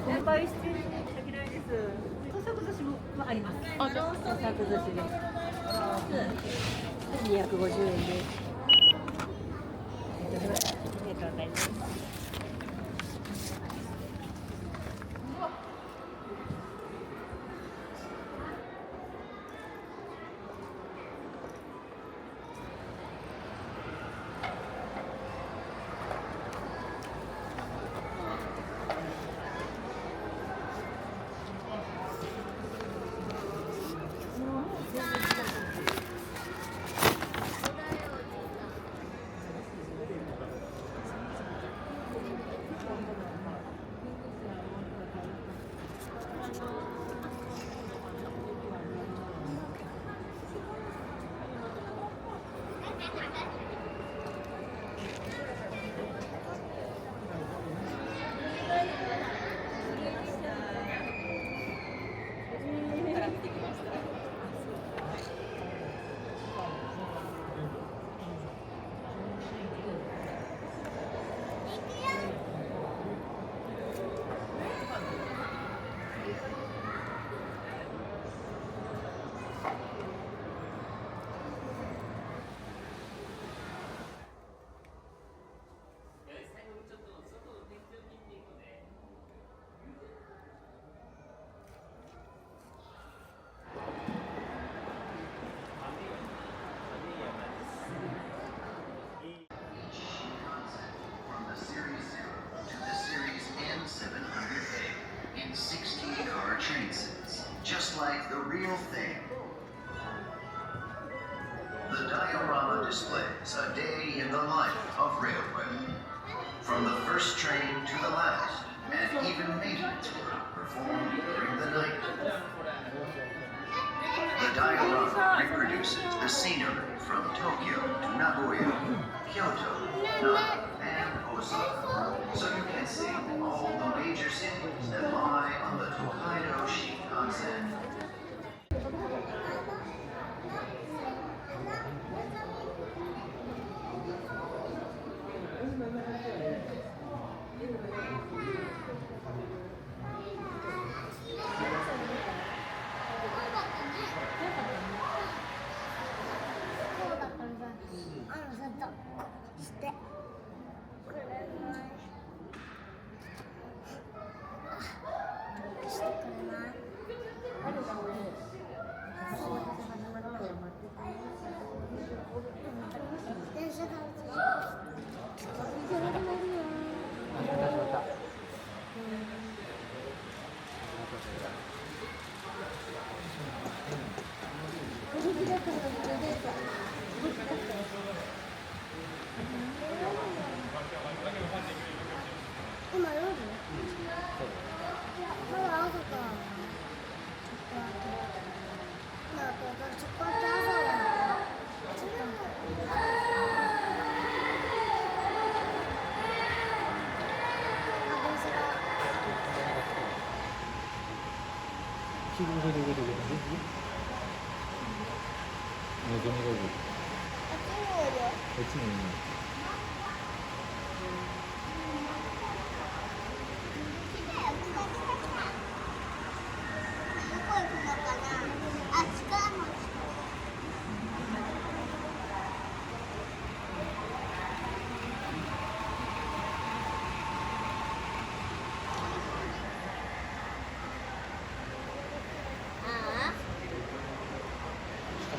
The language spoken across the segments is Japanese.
販売している先ないです。創作寿司もあります。あ、じゃあ創作寿司です。250円です。ありがとうございます。Just like the real thing. The diorama displays a day in the life of railway. From the first train to the last, and even maintenance work performed during the night. The diorama reproduces the scenery from Tokyo to Nagoya, Kyoto, Nara, and Osaka, so you can see all the major cities that lie on the Tokaido Shinkansen.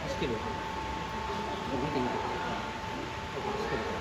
走ってる。見て見て。走ってる。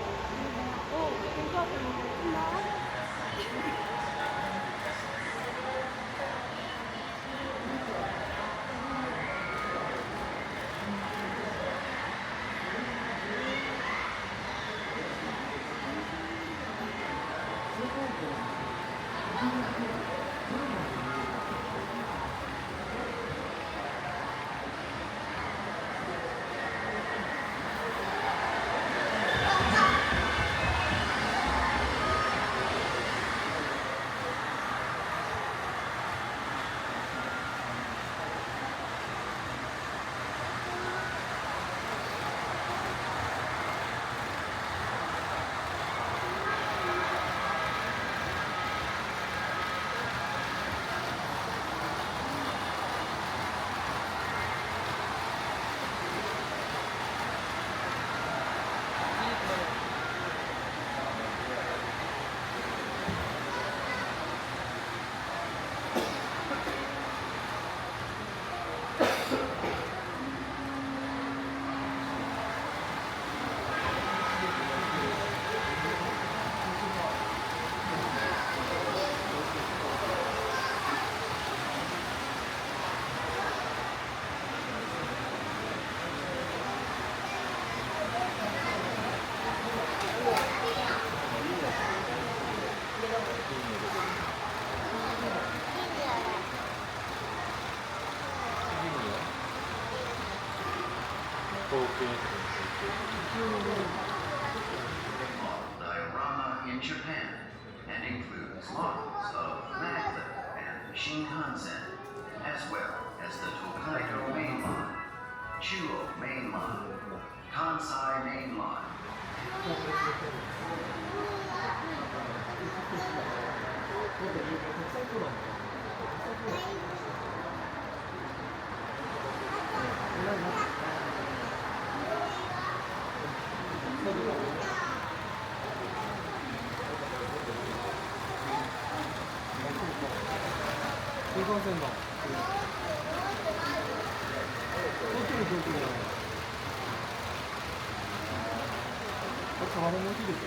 diorama in Japan and includes models of Magna and Shinkansen, as well as the Tokaido Main Line, Chuo Main Line, Kansai Main Line. 新幹線だ。東京の東京だ。これ川の駅ですよ。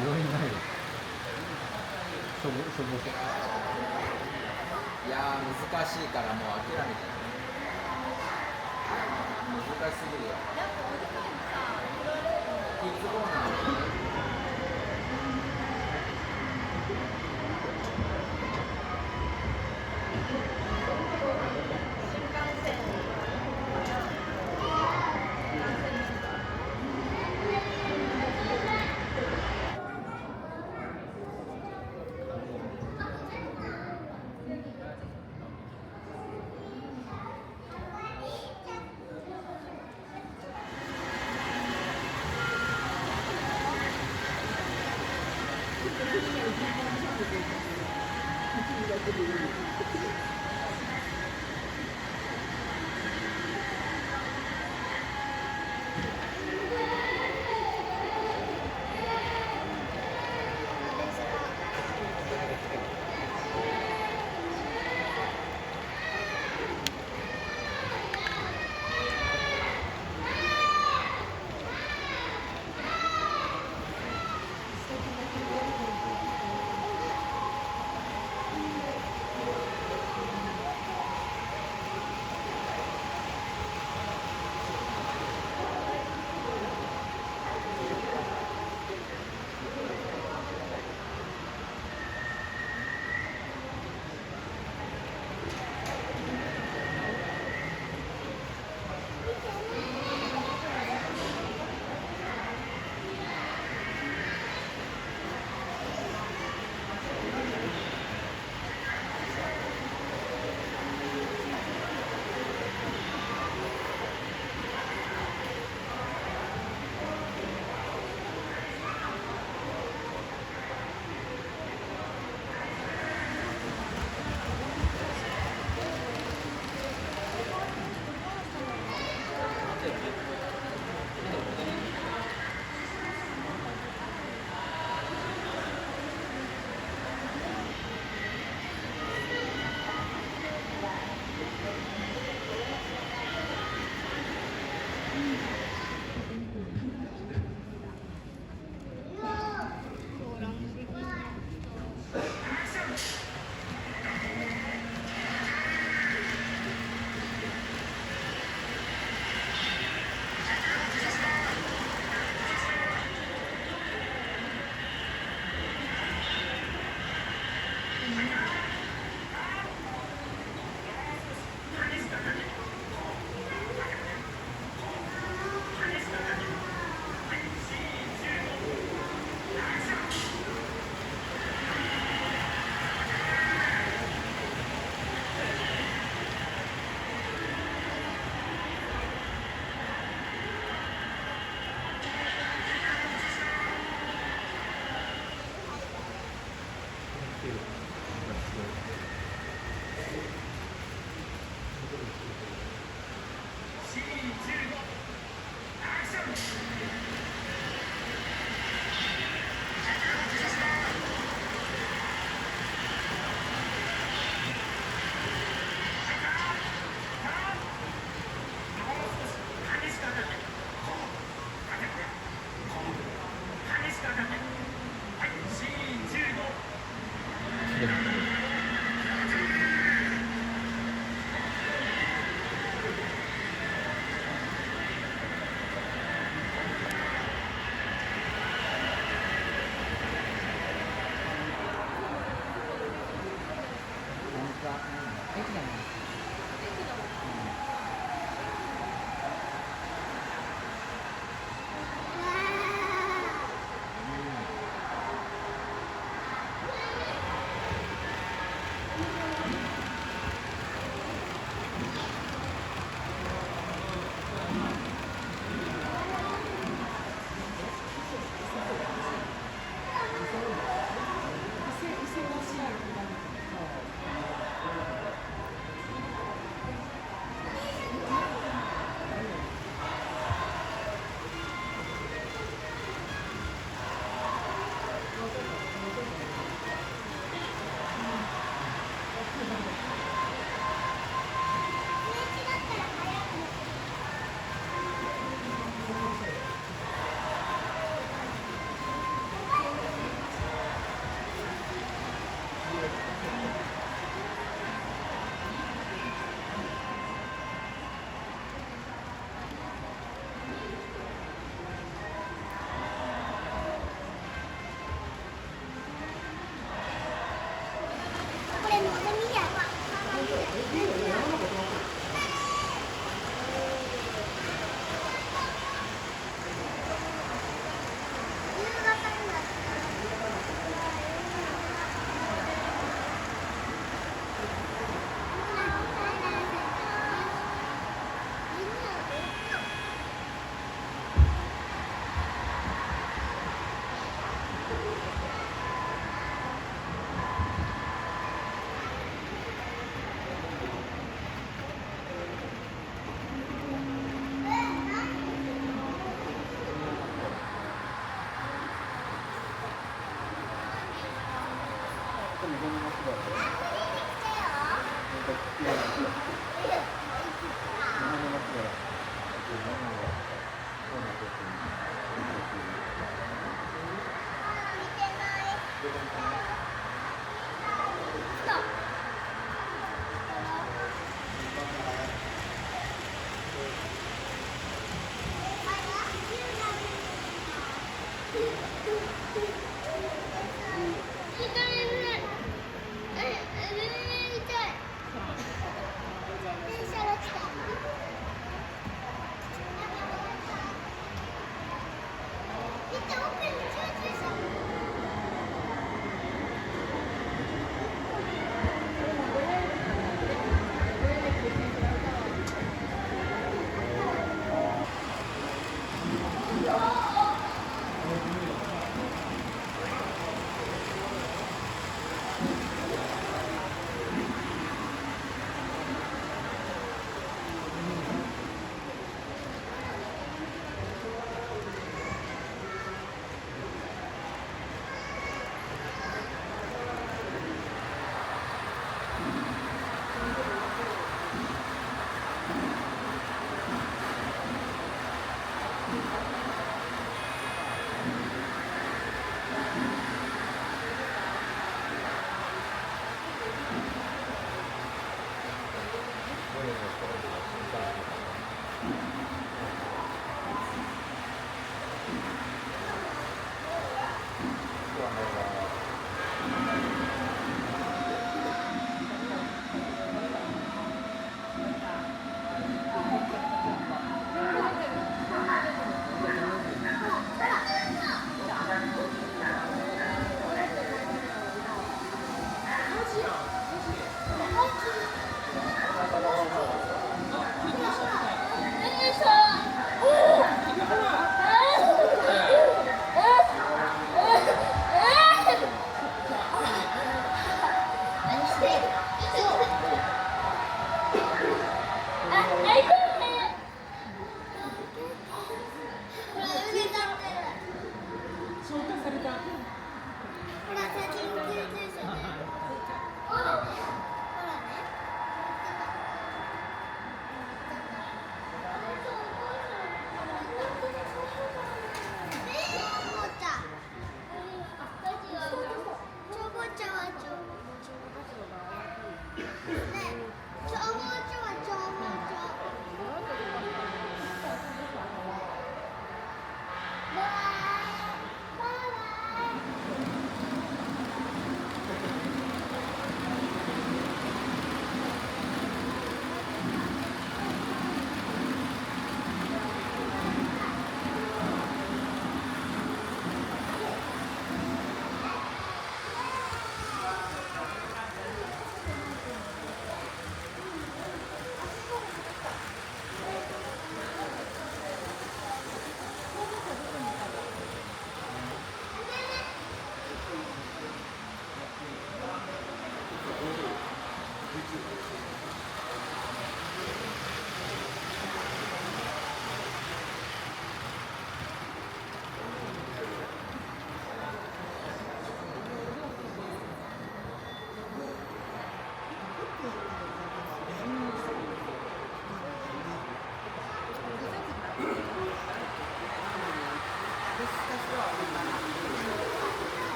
病院ないよ。そぼそ。いやー難しいからもう諦めた。難しすぎるよ。キッズコーナー。こ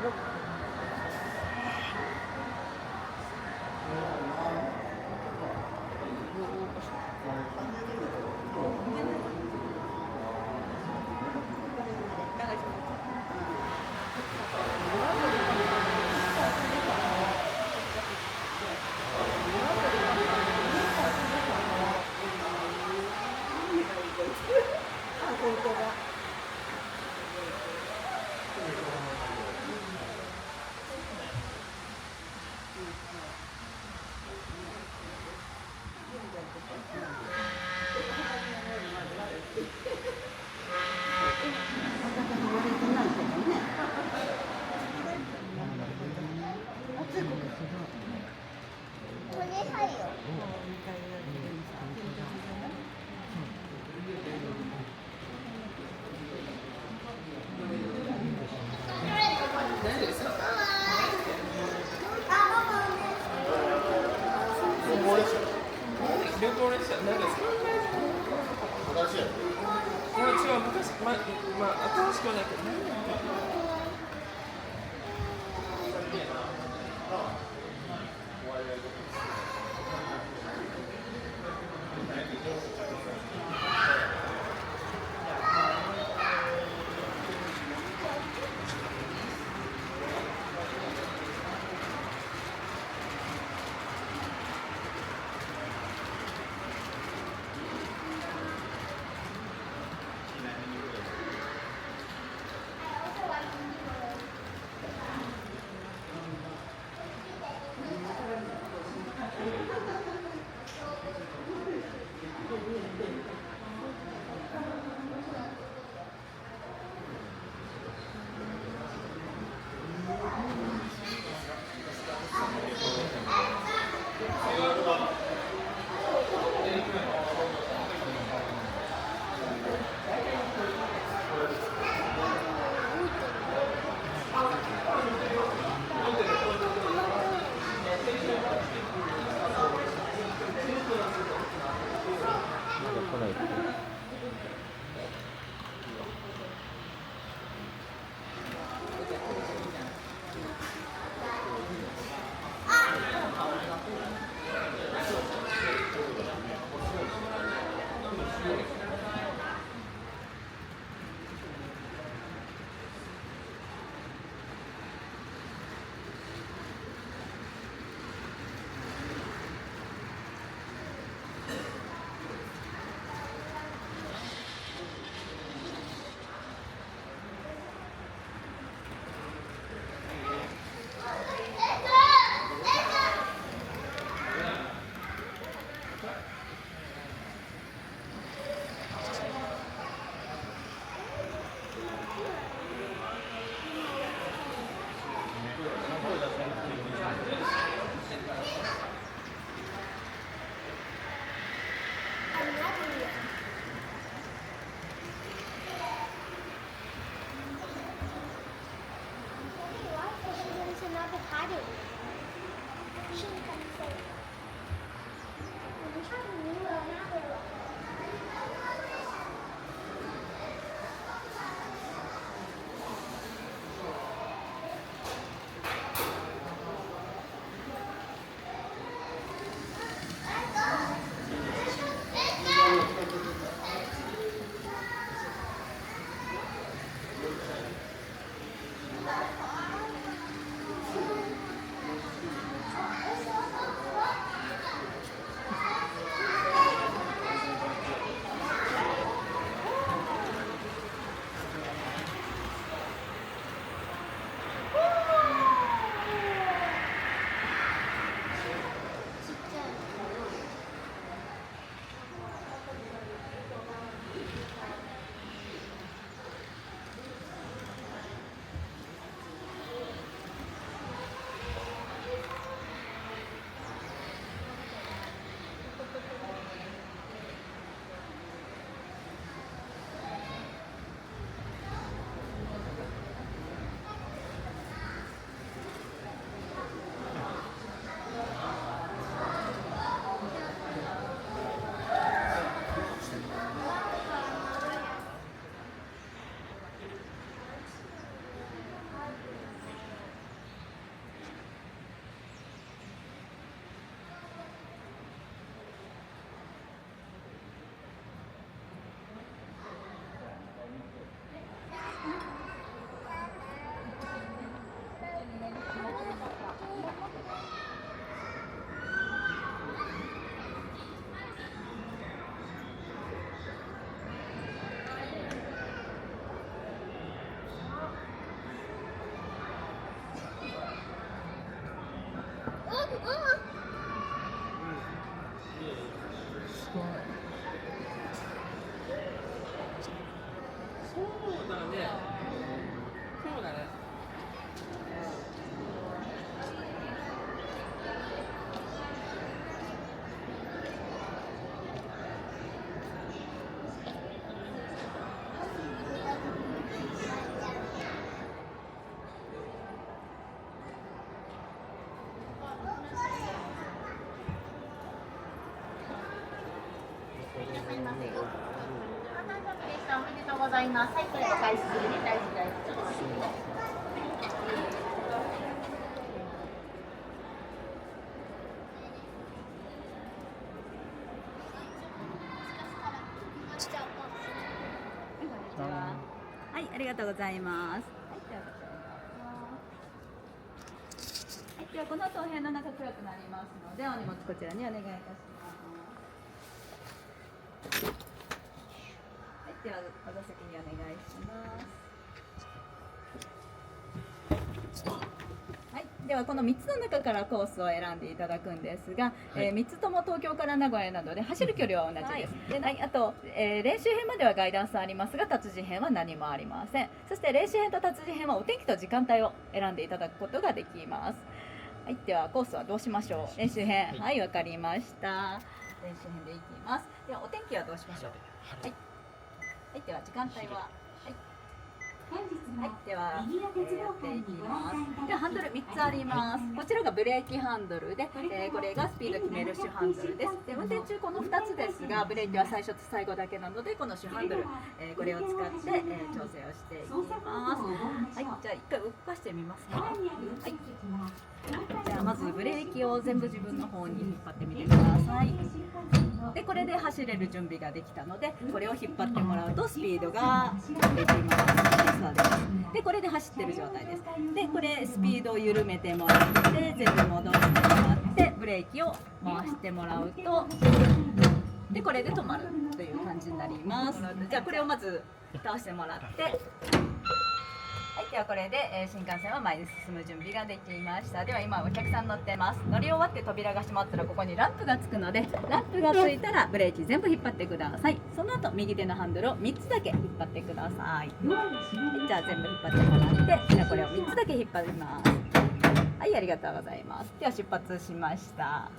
旅行列車何ですか？新しいやつ。いや違う昔新しくはないけどね。だね。そうだね。すいません。お誕生日でした。おめでとうございます。はい、これお返しするね。大事大事。ちょっと待ってください。はい、ありがとうございます。はい、ではこの後お部屋の中暗くなりますので、お荷物こちらにお願いいたします。はい、ではお座席にお願いします。はい、ではこの3つの中からコースを選んでいただくんですが、3つとも東京から名古屋などで走る距離は同じです。はい、あと、練習編まではガイダンスありますが、達人編は何もありません。そして練習編と達人編はお天気と時間帯を選んでいただくことができます。はい、ではコースはどうしましょう。練習編、はい、わかりました。練習編でいきます。ではお天気はどうしましょう。はい、はい、では時間帯は。はい、では、やっていきます。ではハンドル3つあります。こちらがブレーキハンドルで、これがスピード決める主ハンドルです。で運転中この2つですが、ブレーキは最初と最後だけなので、この主ハンドル、これを使って、調整をしていきます。はい、じゃあ一回動かしてみますね。はい。じゃあまずブレーキを全部自分の方に引っ張ってみてください。でこれで走れる準備ができたので、これを引っ張ってもらうとスピードが出てきます。でこれで走ってる状態です。でこれスピードを緩めてもらって全部戻してもらってブレーキを回してもらうと、でこれで止まるという感じになります。じゃあこれをまず倒してもらって。はい、ではこれで、新幹線は前に進む準備ができました。では今お客さん乗ってます。乗り終わって扉が閉まったらここにランプがつくので、ランプがついたらブレーキ全部引っ張ってください。その後右手のハンドルを3つだけ引っ張ってください。はい、じゃあ全部引っ張ってもらって、じゃあこれを3つだけ引っ張ります。はい、ありがとうございます。では出発しました。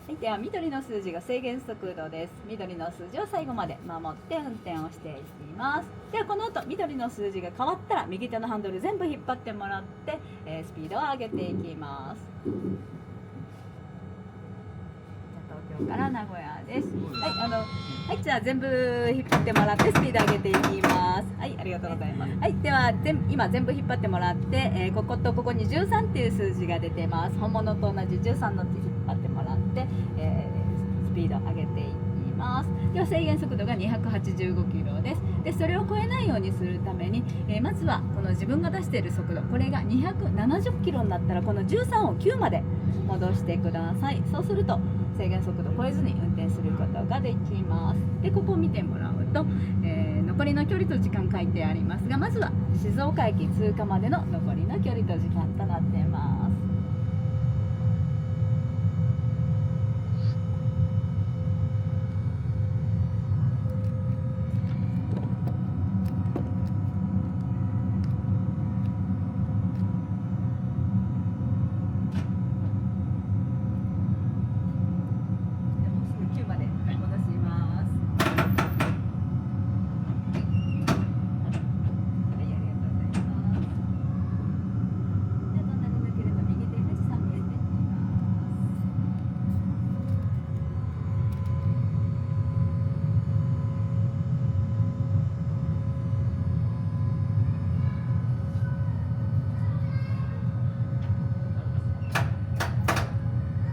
はい、では緑の数字が制限速度です。緑の数字を最後まで守って運転をしていきます。ではこの後緑の数字が変わったら右手のハンドル全部引っ張ってもらって、スピードを上げていきます。東京から名古屋です。はい、じゃあ全部引っ張ってもらってスピード上げていきます。はい、ありがとうございます。はい、では今全部引っ張ってもらって、こことここに13っていう数字が出てます。本物と同じ13の引っ張ってもらって、スピード上げていきます。では制限速度が285キロです。でそれを超えないようにするために、まずはこの自分が出している速度、これが270キロになったらこの13を9まで戻してください。そうすると制限速度を超えずに運転することができます。でここを見てもらうと、残りの距離と時間書いてありますが、まずは静岡駅通過までの残りの距離と時間となっています。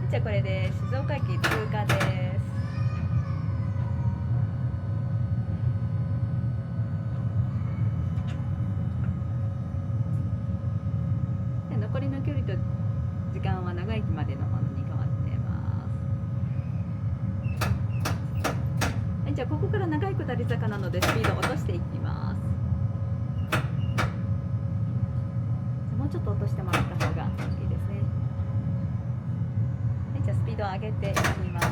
じゃあこれで静岡駅通過です。で残りの距離と時間は長駅までのものに変わっています。はい、じゃあここから長い下り坂なのでスピードを落としていきます。もうちょっと落としてもらった方がいいですね。じゃあスピードを上げていきます。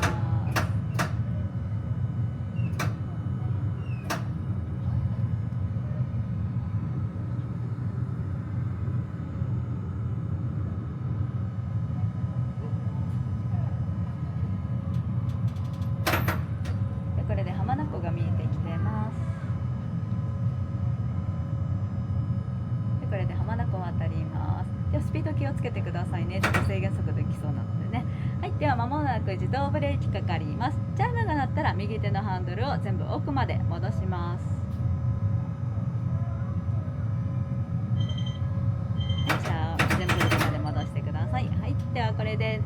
でスピード気をつけてくださいね。ちょっと制限速度いきそうなのでね。はい、では間もなく自動ブレーキかかります。チャイムが鳴ったら右手のハンドルを全部奥まで戻します。はい、じゃあ全部奥まで戻してください。はい、ではこれで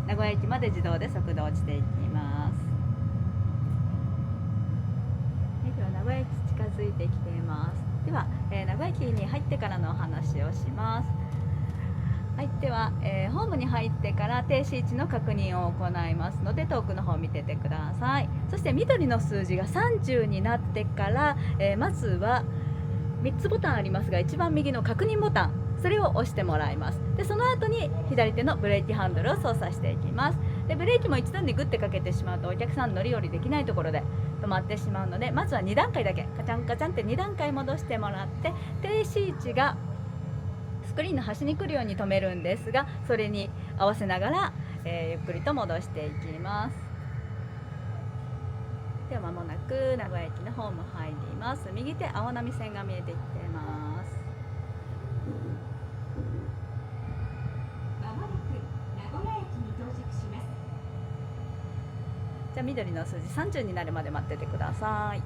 名古屋駅まで自動で速度落ちていきます。はい、では名古屋駅近づいてきています。では、名古屋駅に入ってからのお話をします。はい、では、ホームに入ってから停止位置の確認を行いますので遠くの方を見ててください。そして緑の数字が30になってから、まずは3つボタンありますが一番右の確認ボタン、それを押してもらいます。でその後に左手のブレーキハンドルを操作していきます。でブレーキも一度にグッてかけてしまうとお客さん乗り降りできないところで止まってしまうので、まずは2段階だけカチャンカチャンって2段階戻してもらって、停止位置がスクリーンの端に来るように止めるんですが、それに合わせながら、ゆっくりと戻していきます。では間もなく名古屋駅のホーム入ります。右手青波線が見えてきてます。まもなく名古屋駅に到着します。じゃあ緑の数字30になるまで待っててください。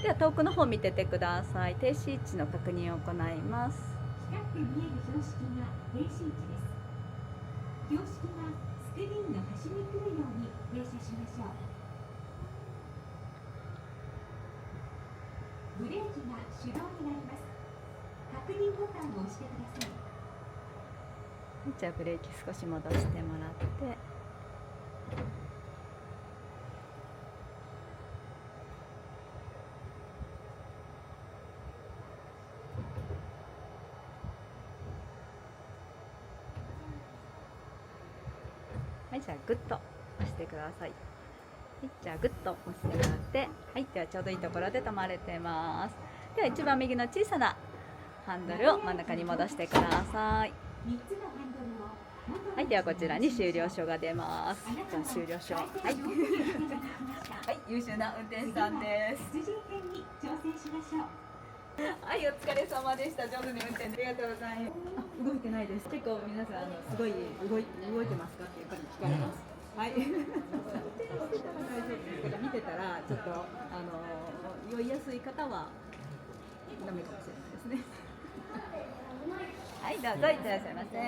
では遠くの方見ててください。停止位置の確認を行います。光って見える標識が停止位置です。標識がスクリーンの端に来るように停車しましょう。ブレーキが手動になります。確認ボタンを押してください。じゃあブレーキ少し戻してもらって、はい、じゃあグッと押してください。はい、じゃあグッと押してもらって、はい、ではちょうどいいところで止まれてます。では一番右の小さなハンドルを真ん中に戻してください。3つのハンドルを元はい、ではこちらに終了書が出ます。じゃあ終了書。はい、はい、優秀な運転手さんです。出陣編に挑戦しましょう。はい、お疲れ様でした。上手に運転でありがとうございます。動いてないです。結構皆さんすごい動いてますかってやっぱり聞かれます。はい。運転してたら大丈夫ですけど、見てたらちょっと酔いやすい方はダメかもしれないですね。はい、どうぞいってらっしゃいませ。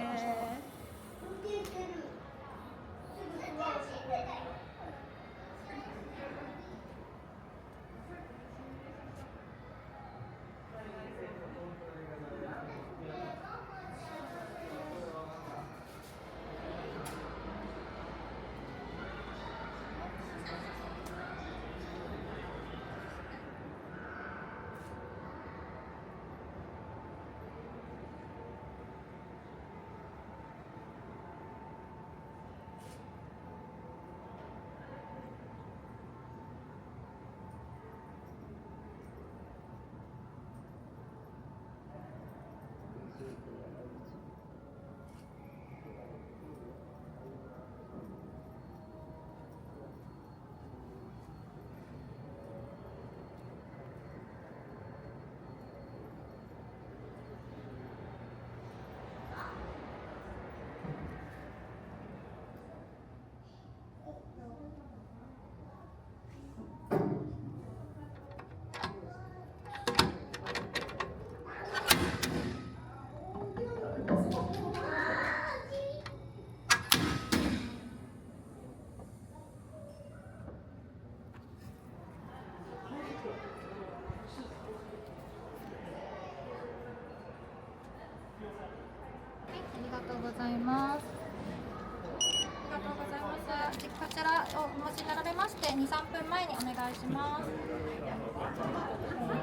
ございます。ありがとうございます。こちらをお持ちになられまして、2、3分前にお願いします。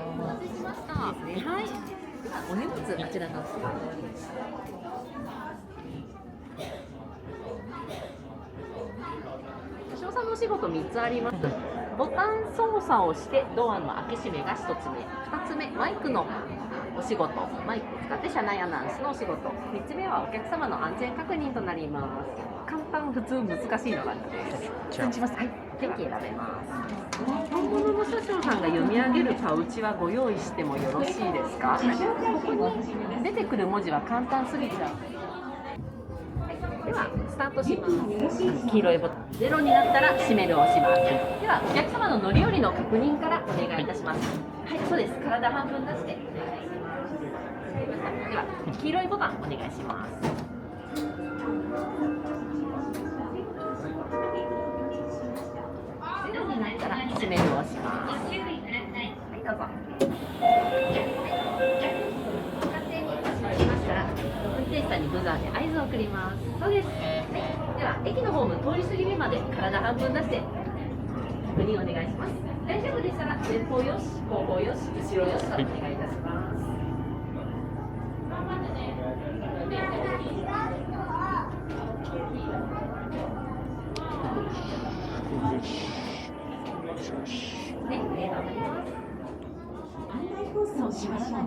お待たせしました。はい。お荷物あちらの。翔さんのお仕事3つあります。ボタン操作をしてドアの開け閉めが1つ目、2つ目マイクのお仕事、マイクを使って車内アナウンスのお仕事、3つ目はお客様の安全確認となります。簡単、普通、難しいのがあって通知します。はい、天気選べます。本物の車掌さんが読み上げるパウチはご用意してもよろしいですか？ここに出てくる文字は簡単すぎちゃう。ではスタートします。黄色いボタン0になったら閉めるを押します。ではお客様の乗り降りの確認からお願いいたします。はい、そうです。体半分出してお願いします。では黄色いボタンお願いします。0になったら閉めるを押します。はい、どうぞ。運転手さんにブザーで合図を送ります。そうです。はい、では駅のホーム通り過ぎるまで体半分出して確認お願いします。大丈夫でしたら前方よし、後方よし、後ろよしとお願いいたします。ね、頑張ります。案内放送しましょう。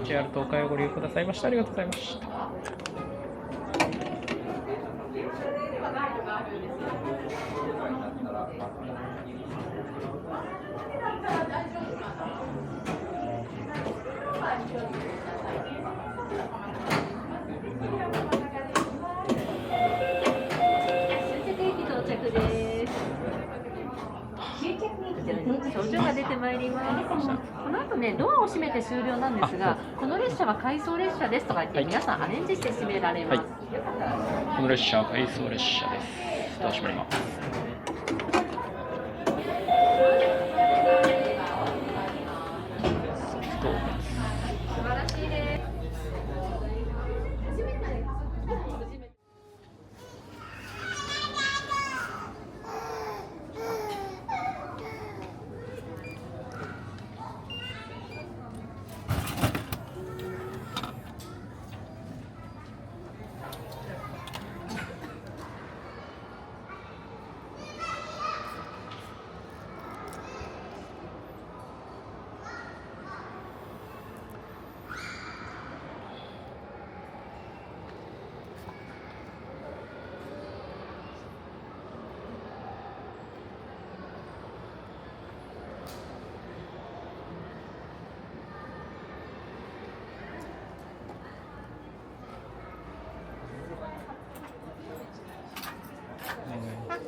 JR 東海をご利用くださいましてありがとうございました。症状が出てまいります。この後ね、ドアを閉めて終了なんですが、この列車は回送列車ですとか言って、皆さんアレンジして閉められます。よかったらこの列車は回送列車です。ドア閉まります。素晴らしいです。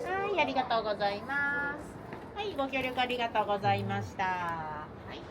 はい、ありがとうございます。はい、ご協力ありがとうございました。はい。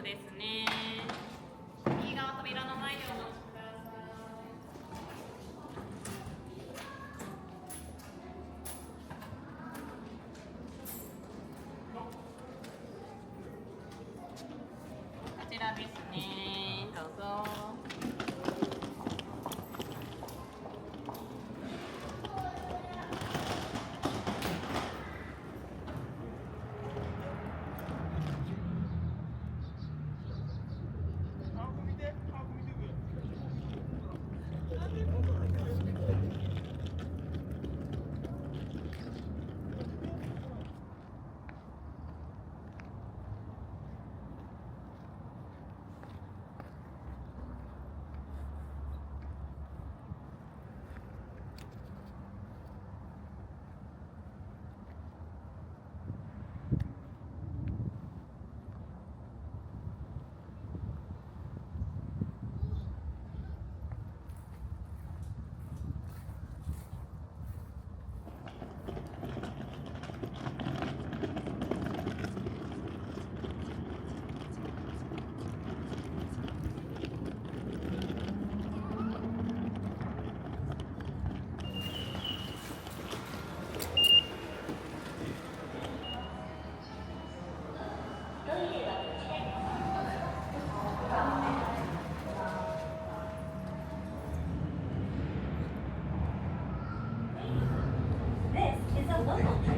ですね。右側扉の前にお待ちください。こちらですね。どうぞ。This is a local